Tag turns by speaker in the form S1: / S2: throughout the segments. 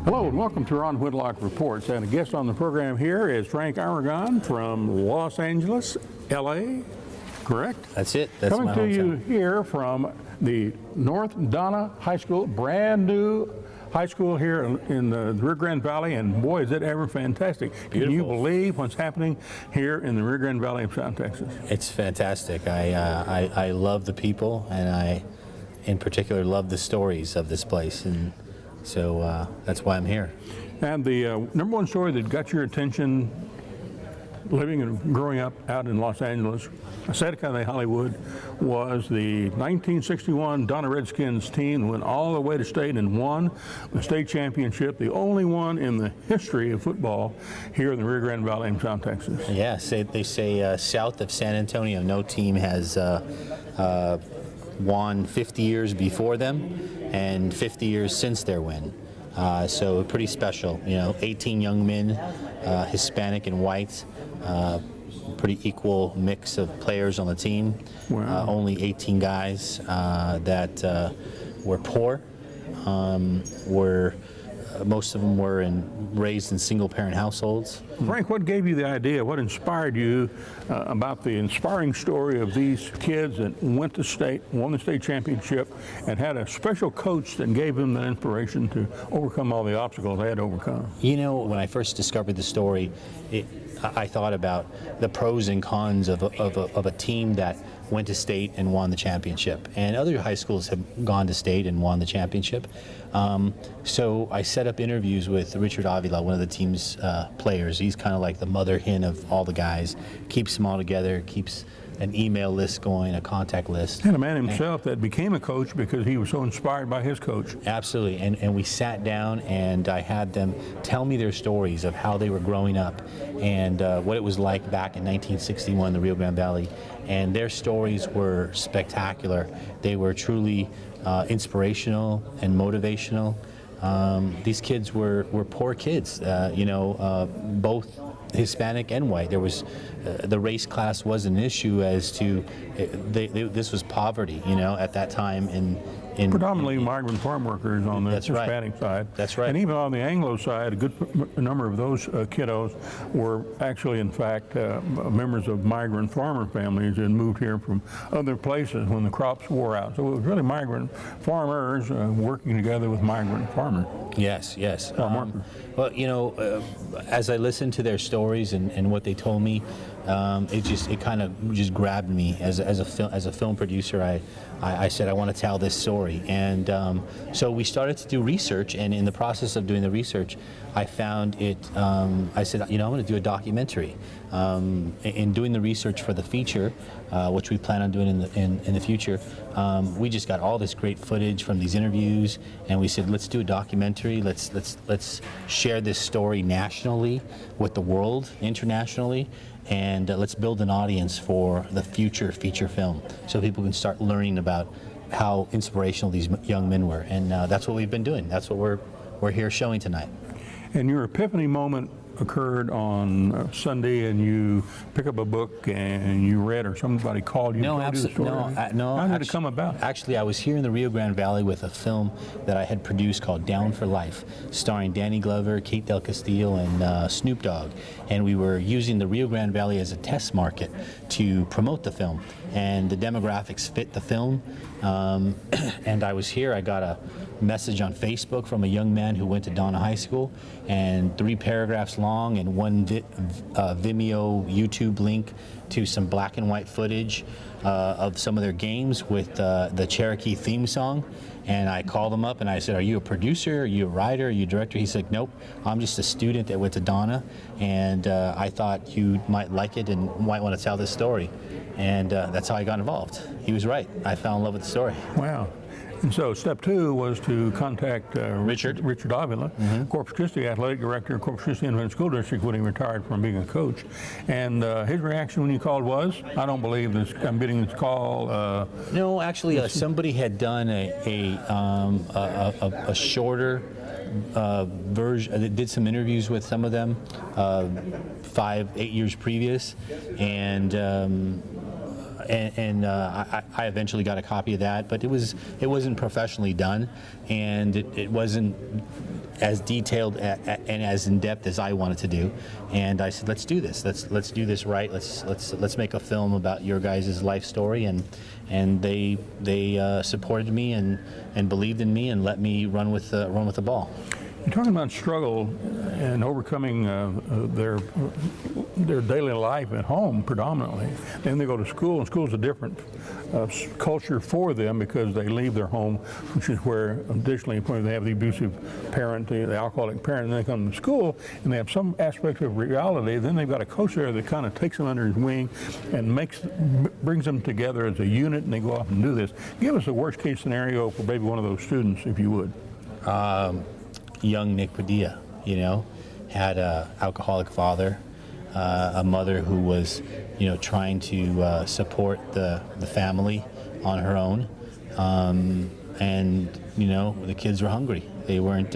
S1: Hello and welcome to Ron Whitlock Reports. And a guest on the program here is Frank Aragon from Los Angeles, LA, correct?
S2: That's it. That's
S1: Coming
S2: my
S1: to you
S2: hometown.
S1: here from the North Donna High School, brand new high school here in the Rio Grande Valley, and boy, is it ever fantastic. Can you believe what's happening here in the Rio Grande Valley of South Texas?
S2: It's fantastic. I love the people, and I, in particular, love the stories of this place, and so that's why I'm here.
S1: And the number one story that got your attention living and growing up out in Los Angeles, Santa Fe, Hollywood, was the 1961 Donna Redskins team that went all the way to state and won the state championship, the only one in the history of football here in the Rio Grande Valley in South Texas.
S2: Yeah, they say south of San Antonio, no team has won 50 years before them and 50 years since their win. So pretty special, 18 young men, Hispanic and white, pretty equal mix of players on the team.
S1: Wow.
S2: Only 18 guys that were poor, most of them were raised in single-parent households.
S1: Frank, what gave you the idea? What inspired you about the inspiring story of these kids that went to state, won the state championship, and had a special coach that gave them the inspiration to overcome all the obstacles they had to overcome?
S2: When I first discovered the story, I thought about the pros and cons of a team that went to state and won the championship. And other high schools have gone to state and won the championship. So I set up interviews with Richard Avila, one of the team's players. He's kind of like the mother hen of all the guys, keeps them all together, keeps an email list going, a contact list.
S1: And a man himself that became a coach because he was so inspired by his coach.
S2: Absolutely, and we sat down and I had them tell me their stories of how they were growing up and what it was like back in 1961 in the Rio Grande Valley. And their stories were spectacular. They were truly inspirational and motivational. These kids were poor kids, both Hispanic and white. There was the race class was an issue as to this was poverty, at that time in
S1: predominantly migrant farm workers on the Hispanic side.
S2: That's right.
S1: And even on the Anglo side, a good number of those kiddos were actually, in fact, members of migrant farmer families and moved here from other places when the crops wore out. So it was really migrant farmers working together with migrant farmers.
S2: Yes. Well, as I listened to their stories and what they told me, it kind of just grabbed me as a film producer. I said I want to tell this story, and so we started to do research. And in the process of doing the research, I found it. I said, I'm going to do a documentary. In doing the research for the feature, which we plan on doing in the future, we just got all this great footage from these interviews, and we said, let's do a documentary. Let's share this story nationally with the world, internationally. And let's build an audience for the future feature film so people can start learning about how inspirational these young men were. And that's what we've been doing. That's what we're here showing tonight.
S1: And your epiphany moment occurred on Sunday, and you pick up a book and you read, or somebody called you?
S2: No, absolutely. No.
S1: How did it come about?
S2: Actually, I was here in the Rio Grande Valley with a film that I had produced called Down for Life, starring Danny Glover, Kate Del Castillo, and Snoop Dogg. And we were using the Rio Grande Valley as a test market to promote the film. And the demographics fit the film. And I was here. I got a message on Facebook from a young man who went to Donna High School, and 3 paragraphs long and one Vimeo YouTube link to some black and white footage of some of their games with the Cherokee theme song. And I called him up and I said, are you a producer? Are you a writer? Are you a director? He said, nope, I'm just a student that went to Donna, and I thought you might like it and might want to tell this story. And that's how I got involved. He was right. I fell in love with the story.
S1: Wow. And so step 2 was to contact Richard Avila, Corpus Christi Athletic Director, Corpus Christi Independent School District, when he retired from being a coach. And his reaction when you called was, I don't believe this, I'm getting this call.
S2: No, actually, somebody had done a shorter version, did some interviews with some of them 5-8 years previous, and I eventually got a copy of that, but it wasn't professionally done, and it wasn't as detailed and as in depth as I wanted to do. And I said, let's do this. Let's do this right. Let's make a film about your guys' life story. And they supported me and believed in me and let me run with the ball.
S1: You're talking about struggle and overcoming their daily life at home predominantly. Then they go to school, and school's a different culture for them because they leave their home, which is where additionally when they have the abusive parent, the alcoholic parent, and they come to school and they have some aspect of reality. Then they've got a coach there that kind of takes them under his wing and brings them together as a unit, and they go off and do this. Give us a worst case scenario for maybe one of those students, if you would.
S2: Young Nick Padilla, had a alcoholic father, a mother who was, trying to support the family on her own, and the kids were hungry. They weren't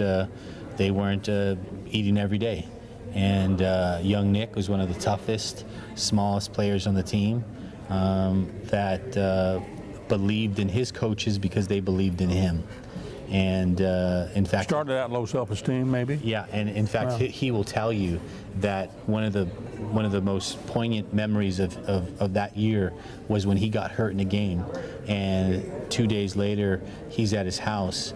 S2: eating every day, and young Nick was one of the toughest, smallest players on the team that believed in his coaches because they believed in him. And in fact,
S1: started out low self-esteem, maybe.
S2: Yeah, and in fact,
S1: Wow.
S2: he will tell you that one of the most poignant memories of that year was when he got hurt in a game, and 2 days later, he's at his house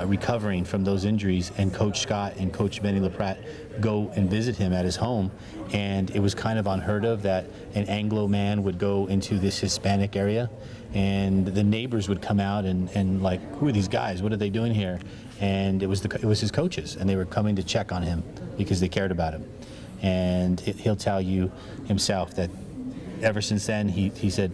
S2: recovering from those injuries, and Coach Scott and Coach Benny LaPratte go and visit him at his home, and it was kind of unheard of that an Anglo man would go into this Hispanic area. And the neighbors would come out and like, who are these guys? What are they doing here? And it was his coaches, and they were coming to check on him because they cared about him. And he'll tell you himself that ever since then, he said,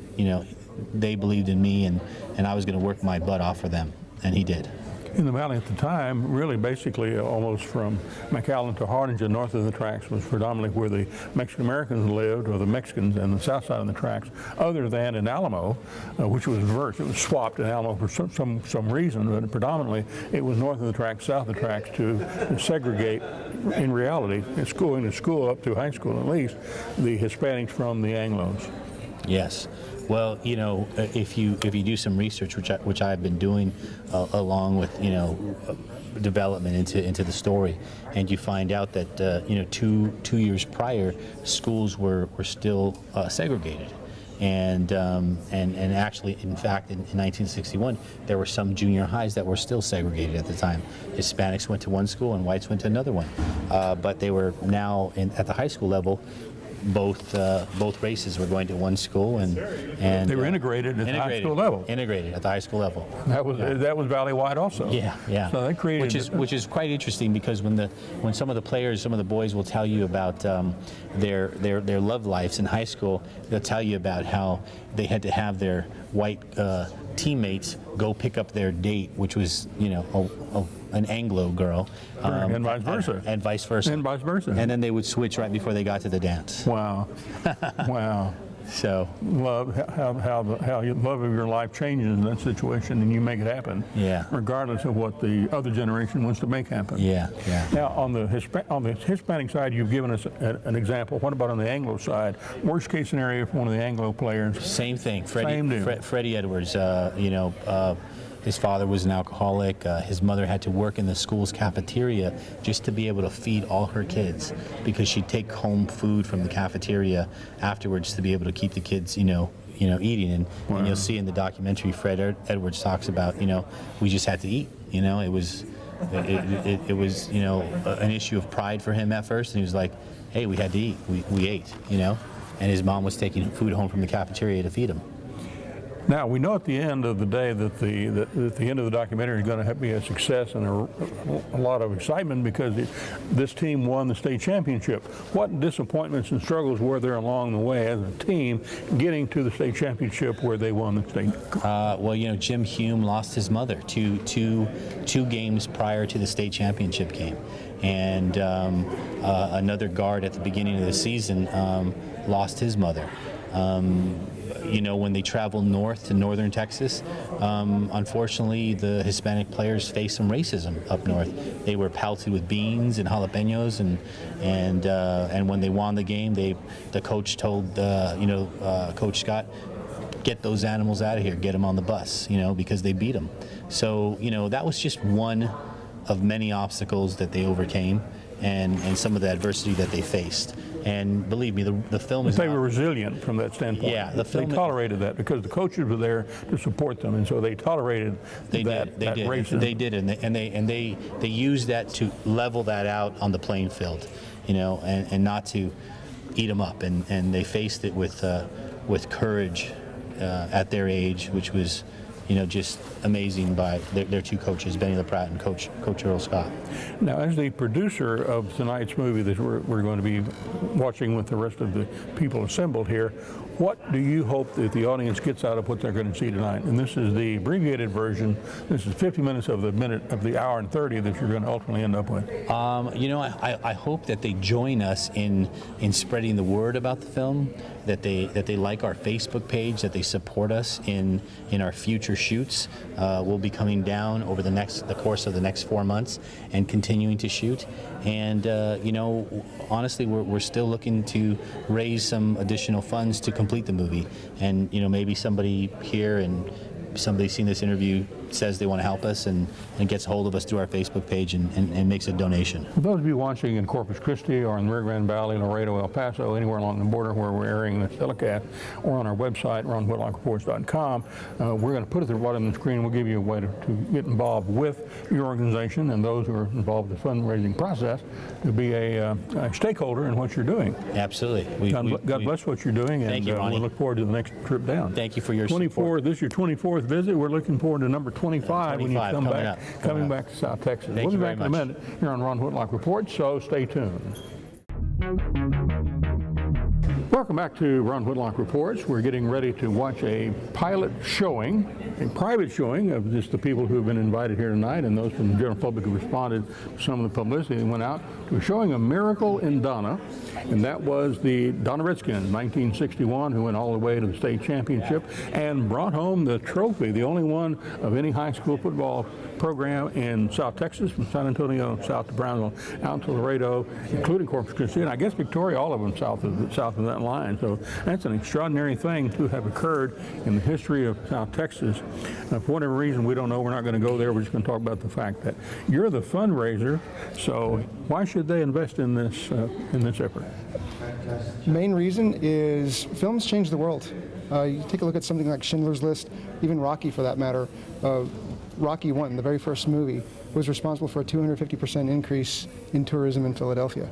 S2: they believed in me, and I was going to work my butt off for them, and he did.
S1: In the valley at the time, really basically almost from McAllen to Harlingen, north of the tracks, was predominantly where the Mexican Americans lived, or the Mexicans, and the south side of the tracks, other than in Alamo, which was reversed. It was swapped in Alamo for some reason, but predominantly it was north of the tracks, south of the tracks to segregate, in reality, going to school up to high school at least, the Hispanics from the Anglos.
S2: Yes. Well, if you do some research, which I've been doing along with development into the story, and you find out that 2 years prior, schools were still segregated, and actually, in fact, in 1961, there were some junior highs that were still segregated at the time. Hispanics went to one school and whites went to another one, but they were now at the high school level. Both races were going to one school, and
S1: they were integrated at the high school level.
S2: Integrated at the high school level.
S1: That was valley-wide also.
S2: Yeah.
S1: So they created,
S2: which is quite interesting, because when some of the players, some of the boys will tell you about their love lives in high school, they'll tell you about how they had to have their white teammates go pick up their date, which was an Anglo girl,
S1: and vice versa.
S2: And vice versa.
S1: And vice versa.
S2: And then they would switch right before they got to the dance.
S1: Wow. Wow.
S2: So
S1: love how your love of your life changes in that situation, and you make it happen.
S2: Yeah.
S1: Regardless of what the other generation wants to make happen.
S2: Yeah.
S1: Now on the Hispanic side, you've given us an example. What about on the Anglo side? Worst case scenario for one of the Anglo players.
S2: Same thing.
S1: Same deal.
S2: Freddie Edwards. His father was an alcoholic. His mother had to work in the school's cafeteria just to be able to feed all her kids, because she'd take home food from the cafeteria afterwards to be able to keep the kids, eating. And you'll see in the documentary, Fred Edwards talks about, we just had to eat. It was an issue of pride for him at first, and he was like, hey, we had to eat. We ate, and his mom was taking food home from the cafeteria to feed him.
S1: Now, we know at the end of the day that the end of the documentary is going to be a success and a lot of excitement, because this team won the state championship. What disappointments and struggles were there along the way as a team getting to the state championship where they won the state?
S2: Well, Jim Hume lost his mother two games prior to the state championship game. And another guard at the beginning of the season lost his mother. When they travel north to northern Texas, unfortunately, the Hispanic players faced some racism up north. They were pelted with beans and jalapenos, and when they won the game, the coach told Coach Scott, get those animals out of here, get them on the bus, because they beat them. So, that was just one of many obstacles that they overcame, and some of the adversity that they faced. And believe me, the film is.
S1: They were resilient from that standpoint.
S2: Yeah, the film.
S1: They tolerated that because the coaches were there to support them, and so they tolerated that racism.
S2: They did, and they used that to level that out on the playing field, and not to eat them up. And they faced it with courage at their age, which was, just amazing by their two coaches, Benny LaPratt and Coach Earl Scott.
S1: Now, as the producer of tonight's movie that we're going to be watching with the rest of the people assembled here, what do you hope that the audience gets out of what they're going to see tonight? And this is the abbreviated version. This is 50 minutes of the hour and 30 that you're going to ultimately end up with.
S2: I hope that they join us in spreading the word about the film, that they like our Facebook page, that they support us in our future shoots. We'll be coming down over the course of the next 4 months and continuing to shoot. And honestly, we're still looking to raise some additional funds to complete the movie. And maybe somebody here and somebody seeing this interview says they want to help us and gets a hold of us through our Facebook page and makes a donation.
S1: For those of you watching in Corpus Christi or in the Rio Grande Valley, Laredo, El Paso, anywhere along the border where we're airing this telecast, or on our website, ronwhitlockrreports.com, we're going to put it at the bottom of the screen. We'll give you a way to get involved with your organization and those who are involved in the fundraising process to be a stakeholder in what you're doing.
S2: Absolutely.
S1: God bless what you're doing, and we look forward to the next trip down.
S2: Thank you for your support.
S1: This is your 24th visit. We're looking forward to number 25 when you come back to South Texas.
S2: Thank
S1: we'll
S2: you
S1: be
S2: very
S1: back in
S2: much.
S1: a minute here on Ron Whitlock Reports, so stay tuned. Welcome back to Ron Whitlock Reports. We're getting ready to watch a pilot showing, a private showing of just the people who have been invited here tonight and those from the general public who responded to some of the publicity that went out, to showing A Miracle in Donna. And that was the Donna Redskins, 1961, who went all the way to the state championship and brought home the trophy, the only one of any high school football program in South Texas, from San Antonio south to Brownsville, out to Laredo, including Corpus Christi, and I guess Victoria, all of them south of that line. So that's an extraordinary thing to have occurred in the history of South Texas. For whatever reason, we don't know. We're not going to go there. We're just going to talk about the fact that you're the fundraiser. So why should they invest in this effort?
S3: Main reason is films change the world. You take a look at something like Schindler's List, even Rocky for that matter. Rocky 1, the very first movie, was responsible for a 250% increase in tourism in Philadelphia.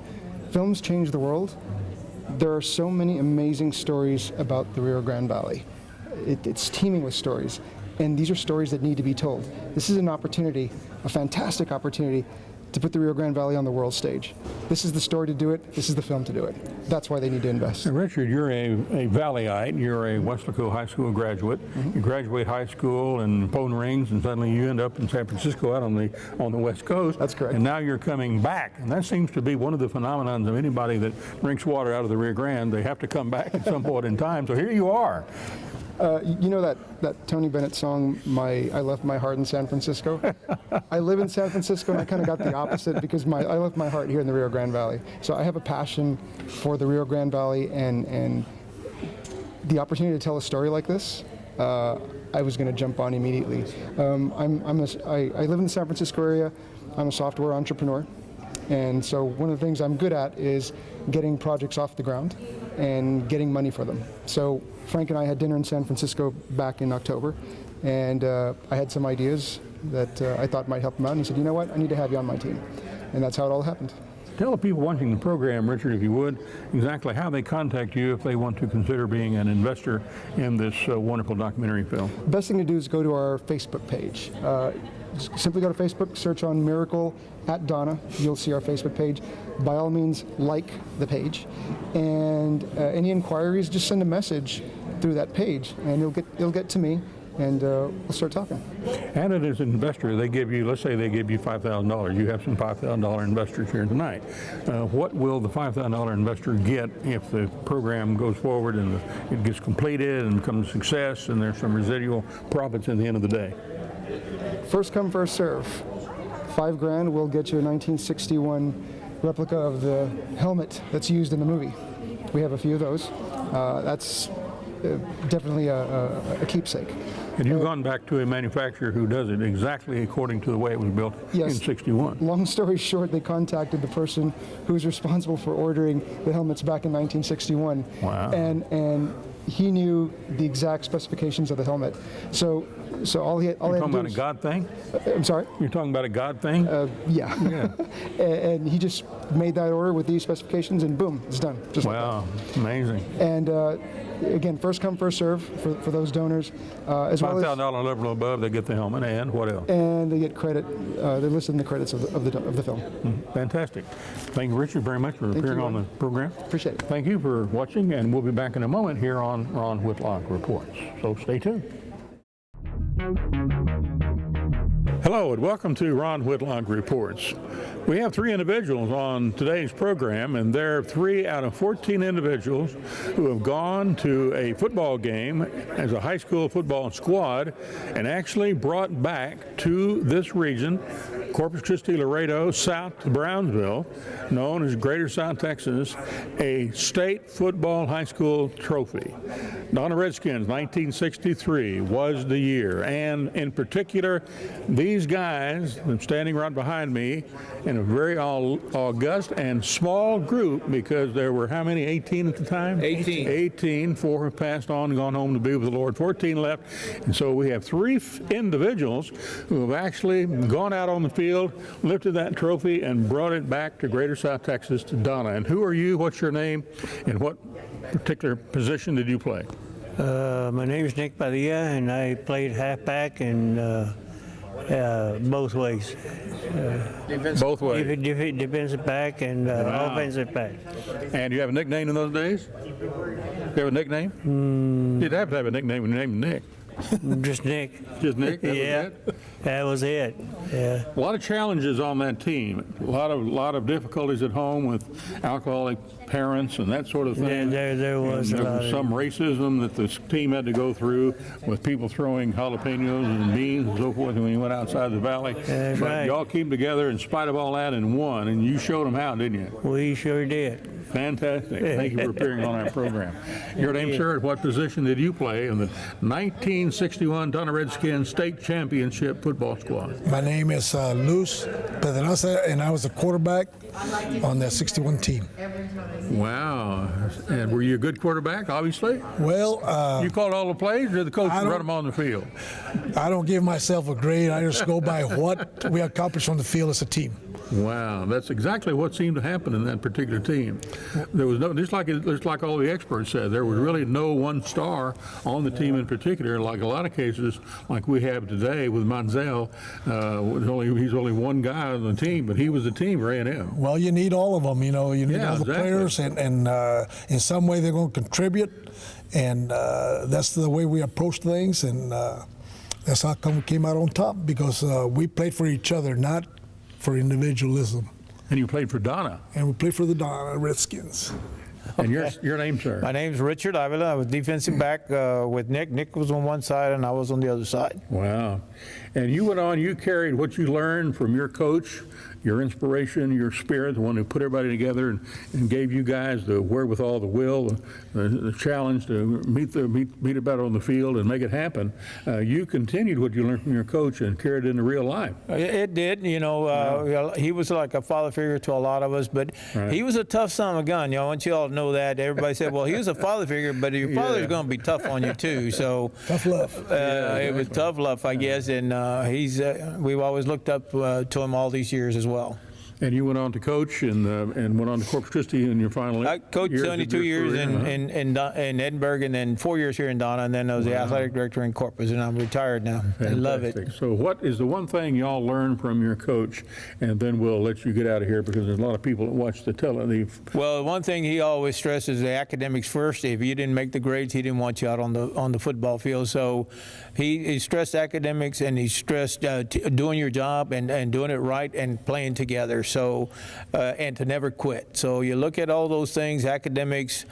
S3: Films change the world. There are so many amazing stories about the Rio Grande Valley. It's teeming with stories, and these are stories that need to be told. This is an opportunity, a fantastic opportunity, to put the Rio Grande Valley on the world stage. This is the story to do it. This is the film to do it. That's why they need to invest.
S1: Now, Richard, you're a Valleyite. You're a Weslaco High School graduate. Mm-hmm. You graduate high school in Bone Rings, and suddenly you end up in San Francisco out on the West Coast.
S3: That's correct.
S1: And now you're coming back, and that seems to be one of the phenomenons of anybody that drinks water out of the Rio Grande. They have to come back at some point in time. So here you are.
S3: You know that Tony Bennett song, I left my heart in San Francisco? I live in San Francisco, and I kind of got the opposite because I left my heart here in the Rio Grande Valley. So I have a passion for the Rio Grande Valley, and the opportunity to tell a story like this, I was going to jump on immediately. I live in the San Francisco area. I'm a software entrepreneur. And so one of the things I'm good at is getting projects off the ground and getting money for them. So Frank and I had dinner in San Francisco back in October, and I had some ideas that I thought might help him out. And he said, you know what, I need to have you on my team. And that's how it all happened.
S1: Tell the people watching the program, Richard, if you would, exactly how they contact you if they want to consider being an investor in this wonderful documentary film.
S3: The best thing to do is go to our Facebook page. Simply go to Facebook, search on Miracle at Donna. You'll see our Facebook page. By all means, like the page. And any inquiries, just send a message through that page, and it'll get to me, and we'll start talking.
S1: And as an investor, they give you, let's say they give you $5,000. You have some $5,000 investors here tonight. What will the $5,000 investor get if the program goes forward and it gets completed and becomes a success, and there's some residual profits at the end of the day?
S3: First come, first serve. $5,000 will get you a 1961 replica of the helmet that's used in the movie. We have a few of those. That's definitely a keepsake.
S1: And you've gone back to a manufacturer who does it exactly according to the way it was built
S3: Yes.
S1: in 61.
S3: Long story short, they contacted the person who was responsible for ordering the helmets back in 1961.
S1: Wow.
S3: And he knew the exact specifications of the helmet. So all he had
S1: You're
S3: to
S1: talking
S3: do
S1: about a
S3: was,
S1: God thing?
S3: I'm sorry?
S1: You're talking about a God thing?
S3: Yeah.
S1: Yeah.
S3: And he just made that order with these specifications, and boom, it's done. Just like
S1: Wow, amazing.
S3: that. And again, first come, first serve for those donors, as well as,
S1: $5,000 level above, they get the helmet, and what else?
S3: and they get credit. They're listed in the credits of the film.
S1: Fantastic. Thank you, Richard, very much for appearing
S3: you,
S1: on the
S3: Ron.
S1: program.
S3: Appreciate it.
S1: Thank you for watching, and we'll be back in a moment here on Ron Whitlock Reports. So stay tuned. Hello, and welcome to Ron Whitlock Reports. We have 3 individuals on today's program, and they're 3 out of 14 individuals who have gone to a football game as a high school football squad and actually brought back to this region, Corpus Christi, Laredo, south to Brownsville, known as Greater South Texas, a state football high school trophy. Donna Redskins, 1963 was the year, and in particular, these guys, I'm standing right behind me, in a very august and small group, because there were how many, 18 at the time?
S4: 18.
S1: 18, 4 have passed on and gone home to be with the Lord, 14 left, and so we have 3 individuals who have actually gone out on the field, lifted that trophy, and brought it back to Greater South Texas to Donna. And who are you, what's your name, and what particular position did you play?
S4: My name is Nick Padilla, and I played halfback and both ways.
S1: Both ways.
S4: Defensive back and
S1: Wow.
S4: offensive back.
S1: And you have a nickname in those days? You have a nickname? You'd have to have a nickname when your name is Nick.
S4: Just Nick.
S1: Just Nick? That was
S4: Yeah,
S1: it?
S4: that was it. Yeah.
S1: A lot of challenges on that team. A lot of difficulties at home with alcoholic parents and that sort of thing.
S4: There was
S1: And
S4: a
S1: there
S4: lot
S1: was
S4: of
S1: some racism that this team had to go through with people throwing jalapenos and beans and so forth when you went outside the valley.
S4: That's
S1: But
S4: right.
S1: y'all came together in spite of all that and won, and you showed them how, didn't you?
S4: We sure did.
S1: Fantastic. Thank you for appearing on our program. Your name, sir, what position did you play in the 1961 Donna Redskins State Championship football squad?
S5: My name is Luz Pedraza, and I was a quarterback on that 61 team.
S1: Wow. And were you a good quarterback, obviously?
S5: Well,
S1: You called all the plays, or the coach
S5: I
S1: run
S5: don't-
S1: them on the field?
S5: I don't give myself a grade. I just go by what we accomplished on the field as a team.
S1: Wow, that's exactly what seemed to happen in that particular team. There was no, just like all the experts said, there was really no one star on the team in particular. Like a lot of cases, like we have today with Manziel, he's only one guy on the team, but he was the team for A&M.
S5: Well, you need all of them. You know, you need
S1: Yeah,
S5: all the
S1: exactly.
S5: players, and in some way they're going to contribute, and that's the way we approach things, and that's how come we came out on top, because we played for each other, not for individualism.
S1: And you played for Donna.
S5: And we played for the Donna Redskins.
S1: And your name, sir?
S6: My name's Richard Avila. I was defensive back with Nick. Nick was on one side and I was on the other side.
S1: Wow. And you went on, you carried what you learned from your coach, your inspiration, your spirit, the one who put everybody together and gave you guys the wherewithal, the will, the challenge to meet it better on the field and make it happen. You continued what you learned from your coach and carried it into real life.
S6: It did, you know. He was like a father figure to a lot of us, but
S1: Right.
S6: he was a tough son of a gun. You know, I want you all to know that. Everybody said, well, he was a father figure, but your father's
S1: Yeah.
S6: going to be tough on you too. So
S5: Tough love.
S6: it was tough love, I guess, and we've always looked up to him all these years as well.
S1: And you went on to coach and went on to Corpus Christi in your final
S6: I coached
S1: years of
S6: 72
S1: your
S6: years
S1: career, huh?
S6: in Edinburgh, and then 4 years here in Donna, and then I was the athletic director in Corpus, and I'm retired now. I love it.
S1: Fantastic. So what is the one thing y'all learned from your coach? And then we'll let you get out of here because there's a lot of people that watch the
S6: Well, one thing he always stresses the academics first. If you didn't make the grades, he didn't want you out on the football field. So he stressed academics, and he stressed doing your job and doing it right and playing together. So and to never quit. So you look at all those things: academics,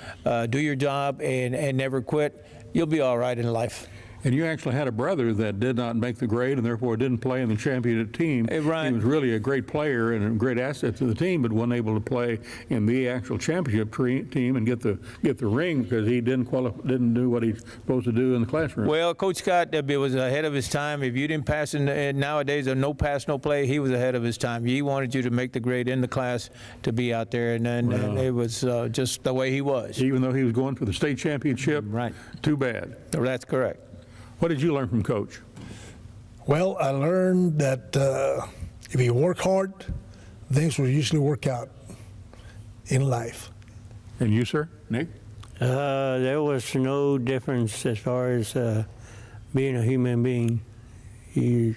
S6: do your job, and never quit. You'll be all right in life.
S1: And you actually had a brother that did not make the grade and therefore didn't play in the championship team.
S6: Right.
S1: He was really a great player and a great asset to the team, but wasn't able to play in the actual championship team and get the ring because he didn't do what he's supposed to do in the classroom.
S6: Well, Coach Scott was ahead of his time. If you didn't pass nowadays, a no pass, no play, he was ahead of his time. He wanted you to make the grade in the class to be out there, and then it was just the way he was.
S1: Even though he was going for the state championship,
S2: Right.
S1: Too bad.
S6: That's correct.
S1: What did you learn from Coach?
S5: Well, I learned that if you work hard, things will usually work out in life.
S1: And you, sir? Nick?
S4: There was no difference as far as being a human being. You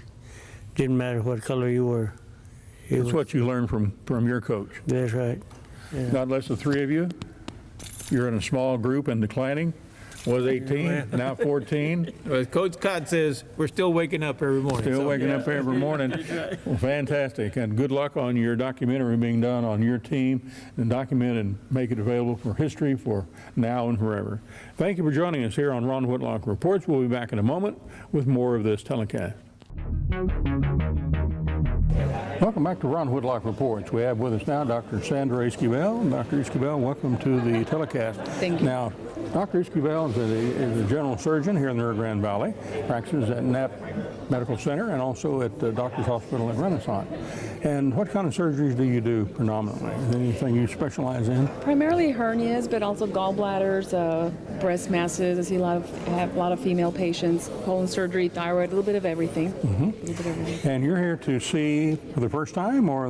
S4: didn't matter what color you were.
S1: That's what you learned from your coach.
S4: That's right. Yeah.
S1: Not less than 3 of you. You're in a small group and declining. Was 18, now 14.
S6: As Coach Scott says, we're still waking up every morning.
S1: Still waking up every morning. Well, fantastic. And good luck on your documentary being done on your team and document and make it available for history for now and forever. Thank you for joining us here on Ron Whitlock Reports. We'll be back in a moment with more of this telecast. Welcome back to Ron Whitlock Reports. We have with us now Dr. Sandra Esquivel. Dr. Esquivel, welcome to the telecast.
S7: Thank you.
S1: Now, Dr. Esquivel is a general surgeon here in the Rio Grande Valley, practices at Knapp Medical Center and also at Doctor's Hospital at Renaissance. And what kind of surgeries do you do predominantly? Is there anything you specialize in?
S7: Primarily hernias, but also gallbladders, breast masses. I see have a lot of female patients, colon surgery, thyroid, a little bit of everything. A little bit of everything.
S1: And you're here to see for the first time, or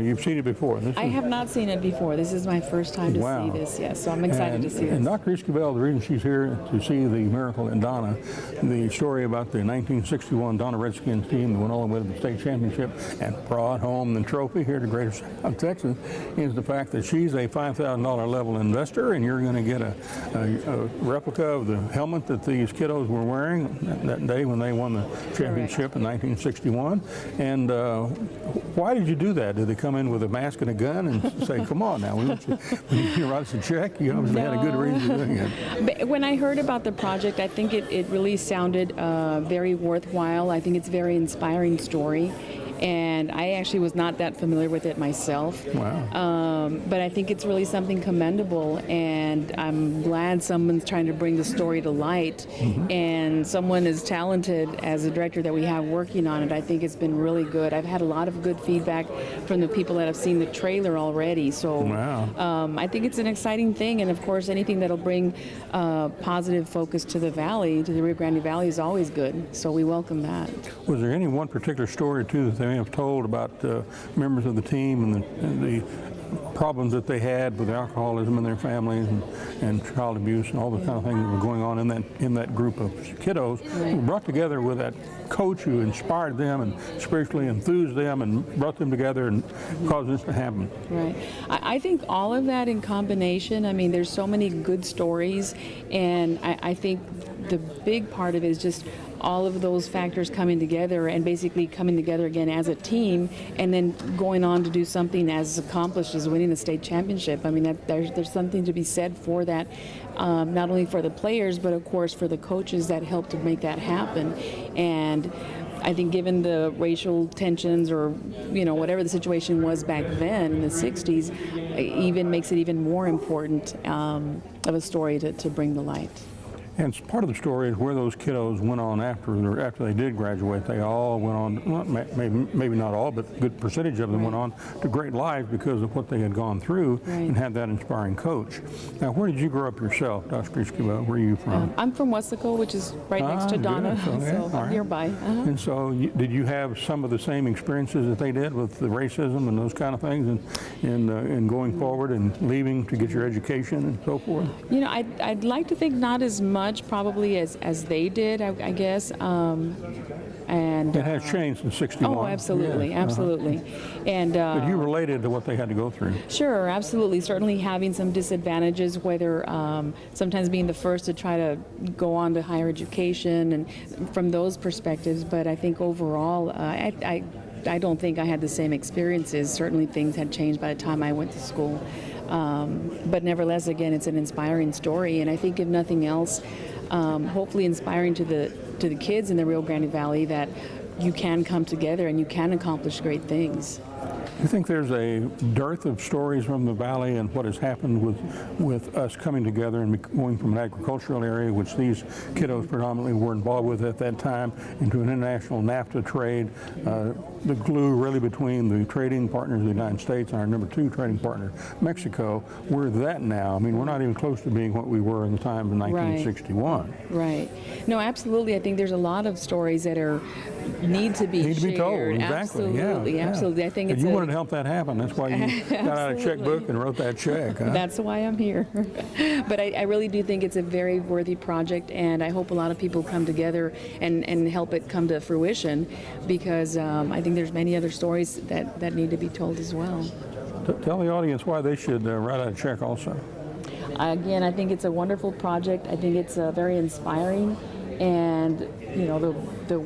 S1: you've seen it before?
S7: I have not seen it before. This is my first time to
S1: Wow.
S7: see this, yes. So I'm excited to see
S1: And
S7: this.
S1: Dr. Esquivel, the reason she's here to see the miracle in Donna, the story about the 1961 Donna Redskins team that went all the way to the state championship and brought home the trophy here to Greater South Texas, is the fact that she's a $5,000 level investor, and you're going to get a replica of the helmet that these kiddos were wearing that day when they won the championship in 1961. And why did you do that? Did they come in with a mask and a gun and say, "Come on now, we want you to write us a check"? You obviously had a good reason for doing it.
S7: But when I heard about the project, I think it really sounded very worthwhile. I think it's a very inspiring story. And I actually was not that familiar with it myself.
S1: Wow.
S7: But I think it's really something commendable, and I'm glad someone's trying to bring the story to light. And someone as talented as the director that we have working on it, I think it's been really good. I've had a lot of good feedback from the people that have seen the trailer already. So
S1: Wow.
S7: I think it's an exciting thing, and of course anything that'll bring positive focus to the valley, to the Rio Grande Valley, is always good. So we welcome that.
S1: Was there any one particular story or two that they may have told about members of the team and the problems that they had with alcoholism in their families and child abuse and all the kind of things that were going on in that group of kiddos, were brought together with that coach who inspired them and spiritually enthused them and brought them together and caused this to happen?
S7: Right. I think all of that in combination, I mean, there's so many good stories, and I think the big part of it is just all of those factors coming together and basically coming together again as a team, and then going on to do something as accomplished as winning the state championship. I mean, there's something to be said for that, not only for the players, but of course for the coaches that helped to make that happen. And I think given the racial tensions or, whatever the situation was back then in the 60s, even makes it even more important of a story to bring to light.
S1: And part of the story is where those kiddos went on after they did graduate. They all went on, well, maybe not all, but a good percentage of them went on to great lives because of what they had gone through and had that inspiring coach. Now, where did you grow up yourself, Dr. Esquivel? Where are you from?
S7: I'm from Weslaco, which is right next to Donna, so
S1: all right.
S7: nearby.
S1: And so did you have some of the same experiences that they did with the racism and those kind of things and going forward and leaving to get your education and so forth?
S7: I'd like to think not as much probably as they did, I guess. And
S1: It has changed since '61.
S7: Oh, absolutely,
S1: Yes,
S7: absolutely. And
S1: But you related to what they had to go through.
S7: Sure, absolutely. Certainly having some disadvantages, whether sometimes being the first to try to go on to higher education and from those perspectives. But I think overall, I don't think I had the same experiences. Certainly things had changed by the time I went to school. But nevertheless, again, it's an inspiring story. And I think if nothing else, hopefully inspiring to the kids in the Rio Grande Valley that you can come together and you can accomplish great things.
S1: You think there's a dearth of stories from the valley and what has happened with us coming together and going from an agricultural area, which these kiddos predominantly were involved with at that time, into an international NAFTA trade, the glue really between the trading partners of the United States and our number 2 trading partner, Mexico? We're that now. I mean, we're not even close to being what we were in the time of 1961.
S7: Right. No, absolutely. I think there's a lot of stories that need to be shared.
S1: Told. Exactly.
S7: Absolutely,
S1: yeah.
S7: absolutely. I think
S1: and
S7: it's
S1: you wanted to help that happen. That's why you got out a checkbook and wrote that check. Huh?
S7: That's why I'm here. But I really do think it's a very worthy project, and I hope a lot of people come together and help it come to fruition, because I think there's many other stories that need to be told as well.
S1: Tell the audience why they should write out a check also.
S7: Again, I think it's a wonderful project. I think it's very inspiring, and you know,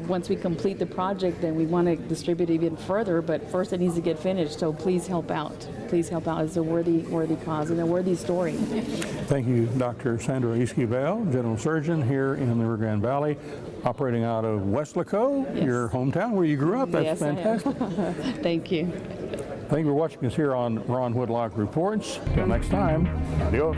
S7: once we complete the project, then we want to distribute even further. But first, it needs to get finished. So please help out. Please help out. It's a worthy cause and a worthy story.
S1: Thank you, Dr. Sandra Esquivel, General Surgeon here in the Rio Grande Valley, operating out of Weslaco,
S7: Yes.
S1: your hometown where you grew up. That's
S7: Yes,
S1: fantastic.
S7: Thank you.
S1: Thank you for watching us here on Ron Woodlock Reports. Till next time, adios.